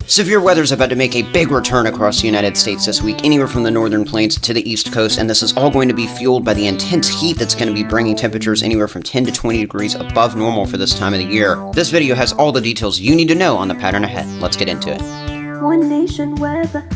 Severe weather is about to make a big return across the United States this week, anywhere from the northern plains to the east coast, and this is all going to be fueled by the intense heat that's going to be bringing temperatures anywhere from 10 to 20 degrees above normal for this time of the year. This video has all the details you need to know on the pattern ahead. Let's get into it. One Nation Weather.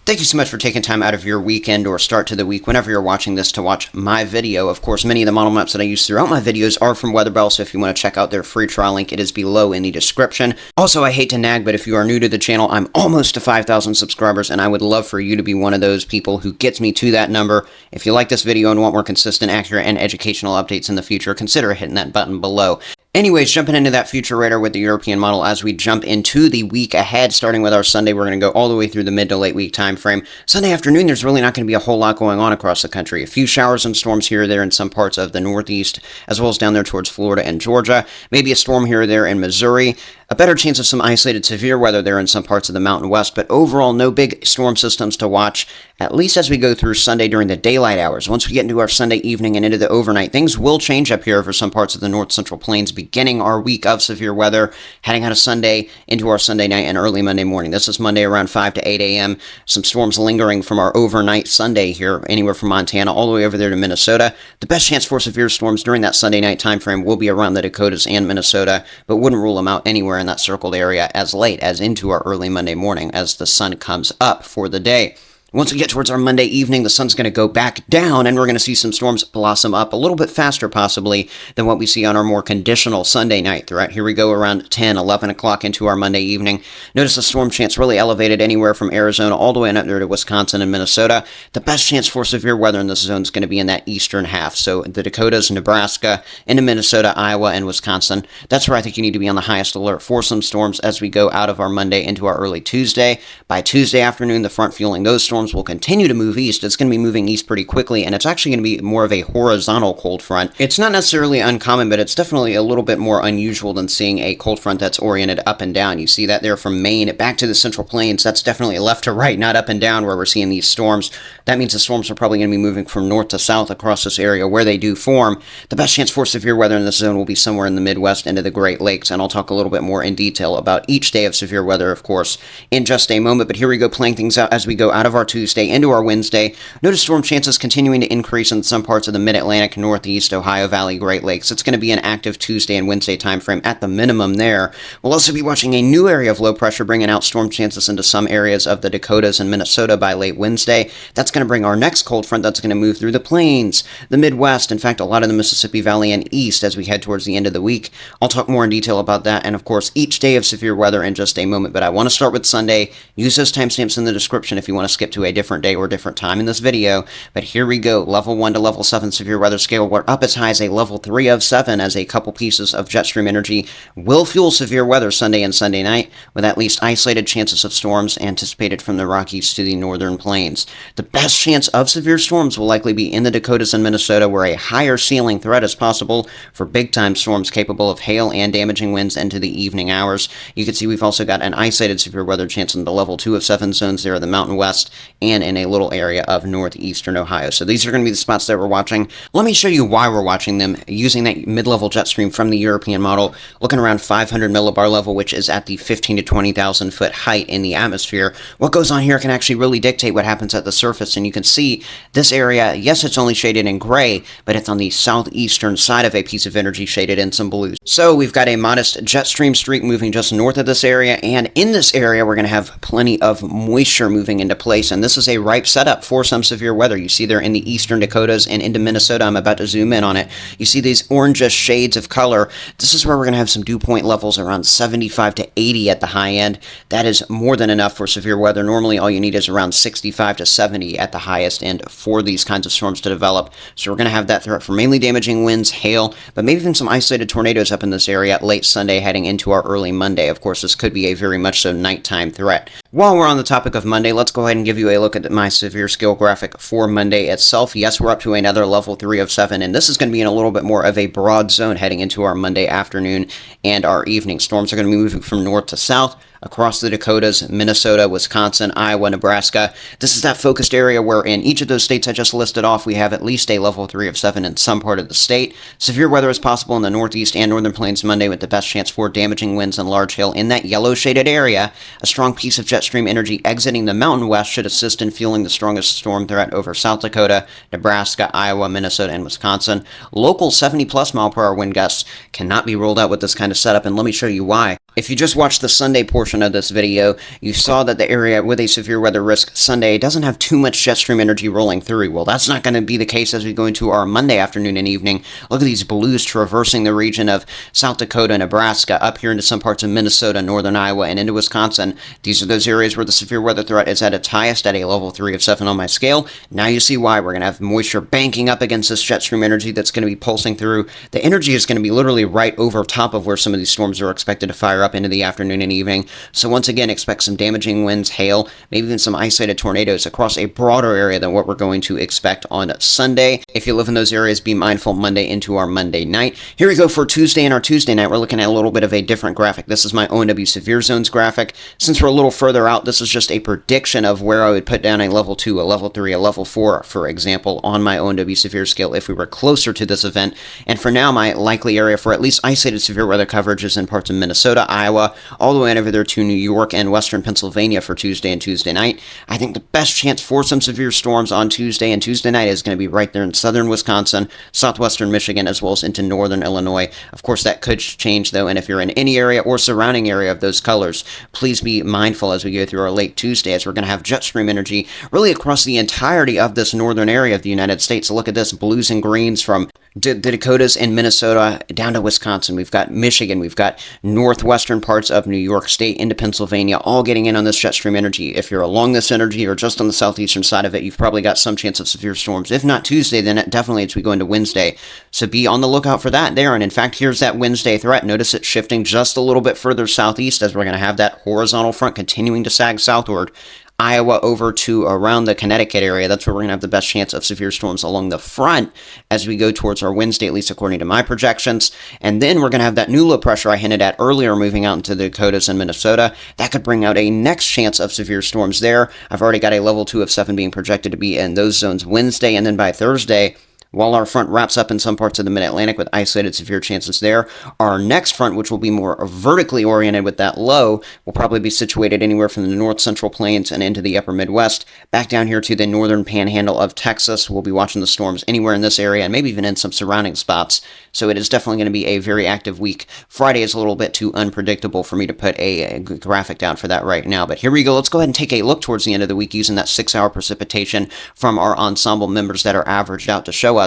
Thank you so much for taking time out of your weekend or start to the week whenever you're watching this to watch my video. Of course, many of the model maps that I use throughout my videos are from Weatherbell, so if you want to check out their free trial link, it is below in the description. Also, I hate to nag, but if you are new to the channel, I'm almost to 5,000 subscribers, and I would love for you to be one of those people who gets me to that number. If you like this video and want more consistent, accurate, and educational updates in the future, consider hitting that button below. Anyways, jumping into that future radar with the European model as we jump into the week ahead, starting with our Sunday, we're going to go all the way through the mid to late week time frame. Sunday afternoon, there's really not going to be a whole lot going on across the country. A few showers and storms here or there in some parts of the Northeast, as well as down there towards Florida and Georgia. Maybe a storm here or there in Missouri. A better chance of some isolated severe weather there in some parts of the Mountain West, but overall, no big storm systems to watch, at least as we go through Sunday during the daylight hours. Once we get into our Sunday evening and into the overnight, things will change up here for some parts of the North Central Plains, beginning our week of severe weather, heading out of Sunday into our Sunday night and early Monday morning. This is Monday around 5 to 8 a.m. Some storms lingering from our overnight Sunday here, anywhere from Montana all the way over there to Minnesota. The best chance for severe storms during that Sunday night time frame will be around the Dakotas and Minnesota, but wouldn't rule them out anywhere in that circled area as late as into our early Monday morning as the sun comes up for the day. Once we get towards our Monday evening, the sun's going to go back down, and we're going to see some storms blossom up a little bit faster, possibly, than what we see on our more conditional Sunday night throughout. Here we go around 10, 11 o'clock into our Monday evening. Notice the storm chance really elevated anywhere from Arizona all the way up there to Wisconsin and Minnesota. The best chance for severe weather in this zone is going to be in that eastern half. So the Dakotas, Nebraska, into Minnesota, Iowa, and Wisconsin. That's where I think you need to be on the highest alert for some storms as we go out of our Monday into our early Tuesday. By Tuesday afternoon, the front fueling those storms will continue to move east. It's going to be moving east pretty quickly, and it's actually going to be more of a horizontal cold front. It's not necessarily uncommon, but it's definitely a little bit more unusual than seeing a cold front that's oriented up and down. You see that there from Maine back to the Central Plains. That's definitely left to right, not up and down where we're seeing these storms. That means the storms are probably going to be moving from north to south across this area where they do form. The best chance for severe weather in this zone will be somewhere in the Midwest into the Great Lakes, and I'll talk a little bit more in detail about each day of severe weather, of course, in just a moment. But here we go, playing things out as we go out of our Tuesday into our Wednesday. Notice storm chances continuing to increase in some parts of the Mid-Atlantic, Northeast, Ohio Valley, Great Lakes. It's going to be an active Tuesday and Wednesday time frame at the minimum there. We'll also be watching a new area of low pressure bringing out storm chances into some areas of the Dakotas and Minnesota by late Wednesday. That's going to bring our next cold front that's going to move through the plains, the Midwest, in fact, a lot of the Mississippi Valley and east as we head towards the end of the week. I'll talk more in detail about that and, of course, each day of severe weather in just a moment, but I want to start with Sunday. Use those timestamps in the description if you want to skip to a different day or different time in this video. But here we go, level 1 to level 7 severe weather scale. We're up as high as a level 3 of 7 as a couple pieces of jet stream energy will fuel severe weather Sunday and Sunday night, with at least isolated chances of storms anticipated from the Rockies to the northern plains. The best chance of severe storms will likely be in the Dakotas and Minnesota, where a higher ceiling threat is possible for big-time storms capable of hail and damaging winds into the evening hours. You can see we've also got an isolated severe weather chance in the level 2 of 7 zones there in the Mountain West and in a little area of northeastern Ohio. So these are going to be the spots that we're watching. Let me show you why we're watching them using that mid-level jet stream from the European model, looking around 500 millibar level, which is at the 15 to 20,000 foot height in the atmosphere. What goes on here can actually really dictate what happens at the surface, and you can see this area, yes, it's only shaded in gray, but it's on the southeastern side of a piece of energy shaded in some blues. So we've got a modest jet stream streak moving just north of this area, and in this area we're going to have plenty of moisture moving into place, and this is a ripe setup for some severe weather. You see there in the eastern Dakotas and into Minnesota. I'm about to zoom in on it. You see these orangish shades of color. This is where we're going to have some dew point levels around 75 to 80 at the high end. That is more than enough for severe weather. Normally all you need is around 65 to 70 at the highest end for these kinds of storms to develop. So we're going to have that threat for mainly damaging winds, hail, but maybe even some isolated tornadoes up in this area late Sunday heading into our early Monday. Of course, this could be a very much so nighttime threat. While we're on the topic of Monday, let's go ahead and give you a look at my severe scale graphic for Monday itself. Yes, we're up to another level 3 of 7, and this is going to be in a little bit more of a broad zone heading into our Monday afternoon and our evening. Storms are going to be moving from north to south, across the Dakotas, Minnesota, Wisconsin, Iowa, Nebraska. This is that focused area where in each of those states I just listed off, we have at least a level 3 of 7 in some part of the state. Severe weather is possible in the Northeast and Northern Plains Monday with the best chance for damaging winds and large hail in that yellow shaded area. A strong piece of jet stream energy exiting the Mountain West should assist in fueling the strongest storm threat over South Dakota, Nebraska, Iowa, Minnesota, and Wisconsin. Local 70-plus mile-per-hour wind gusts cannot be ruled out with this kind of setup, and let me show you why. If you just watched the Sunday portion of this video, you saw that the area with a severe weather risk Sunday doesn't have too much jet stream energy rolling through. Well, that's not going to be the case as we go into our Monday afternoon and evening. Look at these blues traversing the region of South Dakota, Nebraska, up here into some parts of Minnesota, northern Iowa, and into Wisconsin. These are those areas where the severe weather threat is at its highest at a level 3 of 7 on my scale. Now you see why. We're going to have moisture banking up against this jet stream energy that's going to be pulsing through. The energy is going to be literally right over top of where some of these storms are expected to fire up into the afternoon and evening. So once again, expect some damaging winds, hail, maybe even some isolated tornadoes across a broader area than what we're going to expect on Sunday. If you live in those areas, be mindful Monday into our Monday night. Here we go for Tuesday and our Tuesday night. We're looking at a little bit of a different graphic. This is my ONW severe zones graphic. Since we're a little further out, this is just a prediction of where I would put down a level 2, a level 3, a level 4, for example, on my ONW severe scale if we were closer to this event. And for now, my likely area for at least isolated severe weather coverage is in parts of Minnesota, Iowa, all the way over there to New York and western Pennsylvania for Tuesday and Tuesday night. I think the best chance for some severe storms on Tuesday and Tuesday night is going to be right there in southern Wisconsin, southwestern Michigan, as well as into northern Illinois. Of course, that could change, though, and if you're in any area or surrounding area of those colors, please be mindful as we go through our late Tuesday, as we're going to have jet stream energy really across the entirety of this northern area of the United States. So look at this, blues and greens from the Dakotas and Minnesota down to Wisconsin. We've got Michigan. We've got northwestern parts of New York State into Pennsylvania, all getting in on this jet stream energy. If you're along this energy or just on the southeastern side of it, you've probably got some chance of severe storms. If not Tuesday, then definitely as we go into Wednesday. So be on the lookout for that there. And in fact, here's that Wednesday threat. Notice it shifting just a little bit further southeast as we're going to have that horizontal front continuing to sag southward. Iowa over to around the Connecticut area. That's where we're going to have the best chance of severe storms along the front as we go towards our Wednesday, at least according to my projections. And then we're going to have that new low pressure I hinted at earlier moving out into the Dakotas and Minnesota. That could bring out a next chance of severe storms there. I've already got a level 2 of 7 being projected to be in those zones Wednesday, and then by Thursday, while our front wraps up in some parts of the mid-Atlantic with isolated severe chances there, our next front, which will be more vertically oriented with that low, will probably be situated anywhere from the north central plains and into the upper Midwest, back down here to the northern panhandle of Texas. We'll be watching the storms anywhere in this area and maybe even in some surrounding spots. So it is definitely going to be a very active week. Friday is a little bit too unpredictable for me to put a graphic down for that right now. But here we go. Let's go ahead and take a look towards the end of the week using that 6-hour precipitation from our ensemble members that are averaged out to show us.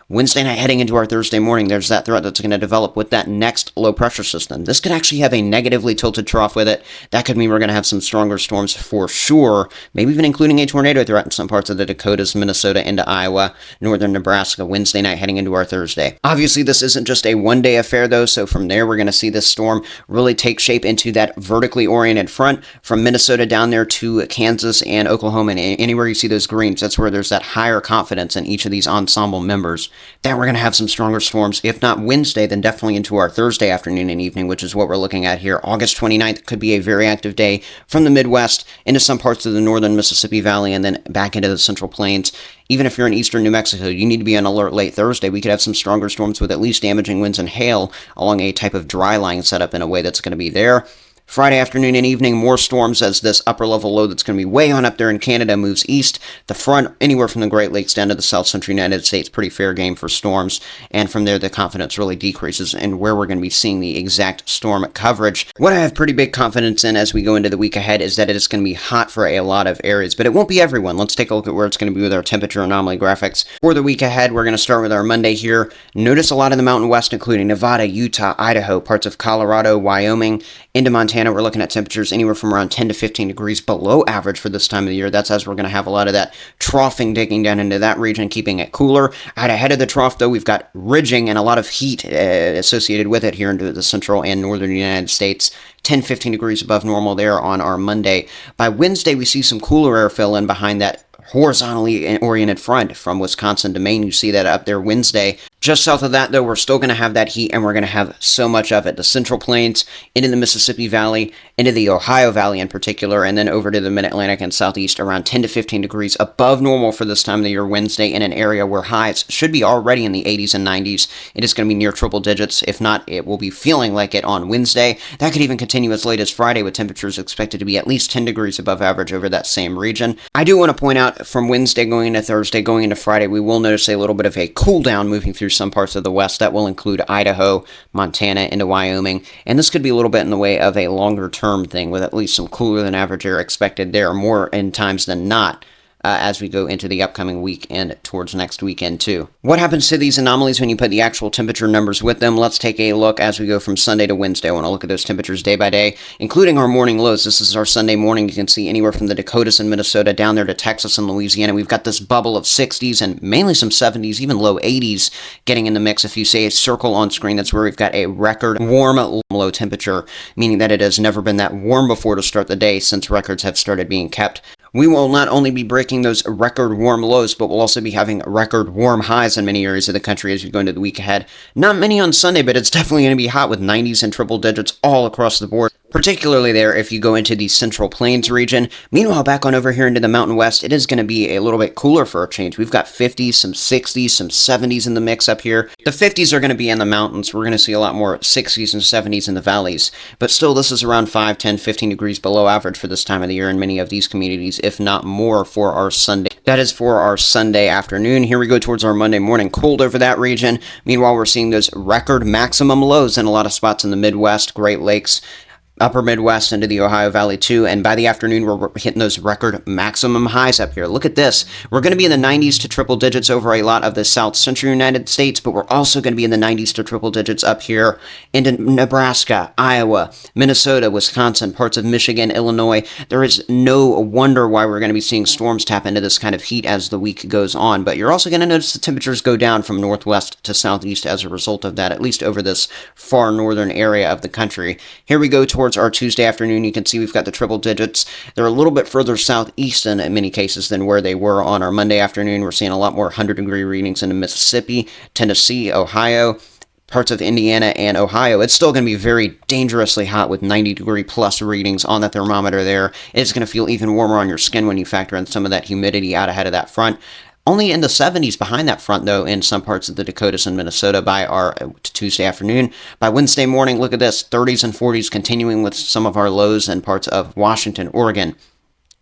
Wednesday night heading into our Thursday morning, there's that threat that's going to develop with that next low pressure system. This could actually have a negatively tilted trough with it. That could mean we're going to have some stronger storms for sure, maybe even including a tornado threat in some parts of the Dakotas, Minnesota, into Iowa, northern Nebraska, Wednesday night heading into our Thursday. Obviously, this isn't just a one-day affair, though, so from there, we're going to see this storm really take shape into that vertically oriented front from Minnesota down there to Kansas and Oklahoma, and anywhere you see those greens, that's where there's that higher confidence in each of these ensemble members that we're going to have some stronger storms, if not Wednesday, then definitely into our Thursday afternoon and evening, which is what we're looking at here. August 29th could be a very active day from the Midwest into some parts of the northern Mississippi Valley and then back into the Central Plains. Even if you're in eastern New Mexico, you need to be on alert late Thursday. We could have some stronger storms with at least damaging winds and hail along a type of dry line setup in a way that's going to be there. Friday afternoon and evening, more storms as this upper-level low that's going to be way on up there in Canada moves east. The front, anywhere from the Great Lakes down to the south-central United States, pretty fair game for storms. And from there, the confidence really decreases in where we're going to be seeing the exact storm coverage. What I have pretty big confidence in as we go into the week ahead is that it is going to be hot for a lot of areas, but it won't be everyone. Let's take a look at where it's going to be with our temperature anomaly graphics. For the week ahead, we're going to start with our Monday here. Notice a lot of the Mountain West, including Nevada, Utah, Idaho, parts of Colorado, Wyoming, into Montana. We're looking at temperatures anywhere from around 10 to 15 degrees below average for this time of the year. That's as we're going to have a lot of that troughing digging down into that region, keeping it cooler. Out ahead of the trough, though, we've got ridging and a lot of heat associated with it here into the central and northern United States. 10, 15 degrees above normal there on our Monday. By Wednesday, we see some cooler air fill in behind that horizontally oriented front from Wisconsin to Maine. You see that up there Wednesday. Just south of that, though, we're still going to have that heat, and we're going to have so much of it. The Central Plains, into the Mississippi Valley, into the Ohio Valley in particular, and then over to the Mid-Atlantic and Southeast, around 10 to 15 degrees above normal for this time of the year Wednesday, in an area where highs should be already in the 80s and 90s. It is going to be near triple digits. If not, it will be feeling like it on Wednesday. That could even continue as late as Friday, with temperatures expected to be at least 10 degrees above average over that same region. I do want to point out, from Wednesday going into Thursday, going into Friday, we will notice a little bit of a cool down moving through some parts of the west. That will include Idaho, Montana, into Wyoming, and this could be a little bit in the way of a longer term thing, with at least some cooler than average air expected there, more in times than not, as we go into the upcoming week and towards next weekend too. What happens to these anomalies when you put the actual temperature numbers with them? Let's take a look as we go from Sunday to Wednesday. I want to look at those temperatures day by day, including our morning lows. This is our Sunday morning. You can see anywhere from the Dakotas and Minnesota down there to Texas and Louisiana. We've got this bubble of 60s and mainly some 70s, even low 80s getting in the mix. If you say a circle on screen, that's where we've got a record warm low temperature, meaning that it has never been that warm before to start the day since records have started being kept. We will not only be breaking those record warm lows, but we'll also be having record warm highs in many areas of the country as we go into the week ahead. Not many on Sunday, but it's definitely going to be hot with 90s and triple digits all across the board, particularly there if you go into the Central Plains region. Meanwhile, back on over here into the Mountain West, it is going to be a little bit cooler for a change. We've got 50s, some 60s, some 70s in the mix up here. The 50s are going to be in the mountains. We're going to see a lot more 60s and 70s in the valleys. But still, this is around 5, 10, 15 degrees below average for this time of the year in many of these communities, if not more, for our Sunday. That is for our Sunday afternoon. Here we go towards our Monday morning. Cold over that region. Meanwhile, we're seeing those record maximum lows in a lot of spots in the Midwest, Great Lakes, upper Midwest into the Ohio Valley too, and by the afternoon we're hitting those record maximum highs up here. Look at this. We're going to be in the 90s to triple digits over a lot of the South Central United States, but we're also going to be in the 90s to triple digits up here into Nebraska, Iowa, Minnesota, Wisconsin, parts of Michigan, Illinois. There is no wonder why we're going to be seeing storms tap into this kind of heat as the week goes on, but you're also going to notice the temperatures go down from northwest to southeast as a result of that, at least over this far northern area of the country. Here we go towards our Tuesday afternoon. You can see we've got the triple digits. They're a little bit further southeast in many cases than where they were on our Monday afternoon. We're seeing a lot more 100-degree readings into Mississippi, Tennessee, Ohio, parts of Indiana and Ohio. It's still going to be very dangerously hot with 90-degree plus readings on the thermometer there. It's going to feel even warmer on your skin when you factor in some of that humidity out ahead of that front. Only in the 70s behind that front, though, in some parts of the Dakotas and Minnesota by our Tuesday afternoon. By Wednesday morning, look at this, 30s and 40s continuing with some of our lows in parts of Washington, Oregon,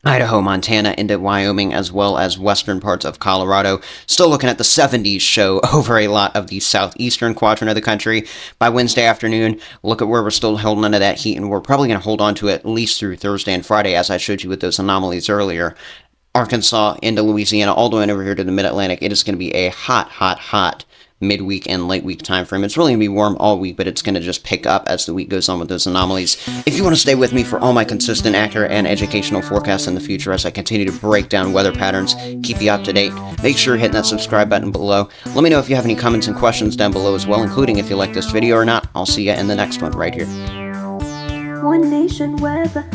Idaho, Montana, into Wyoming, as well as western parts of Colorado. Still looking at the 70s show over a lot of the southeastern quadrant of the country. By Wednesday afternoon, look at where we're still holding onto that heat, and we're probably going to hold on to it at least through Thursday and Friday, as I showed you with those anomalies earlier. Arkansas into Louisiana, all the way over here to the Mid-Atlantic. It is going to be a hot midweek and late week time frame. It's really going to be warm all week, but it's going to just pick up as the week goes on with those anomalies. If you want to stay with me for all my consistent, accurate, and educational forecasts in the future as I continue to break down weather patterns, keep you up to date, make sure you're hitting that subscribe button below. Let me know if you have any comments and questions down below as well, including if you like this video or not. I'll see you in the next one right here. One nation weather.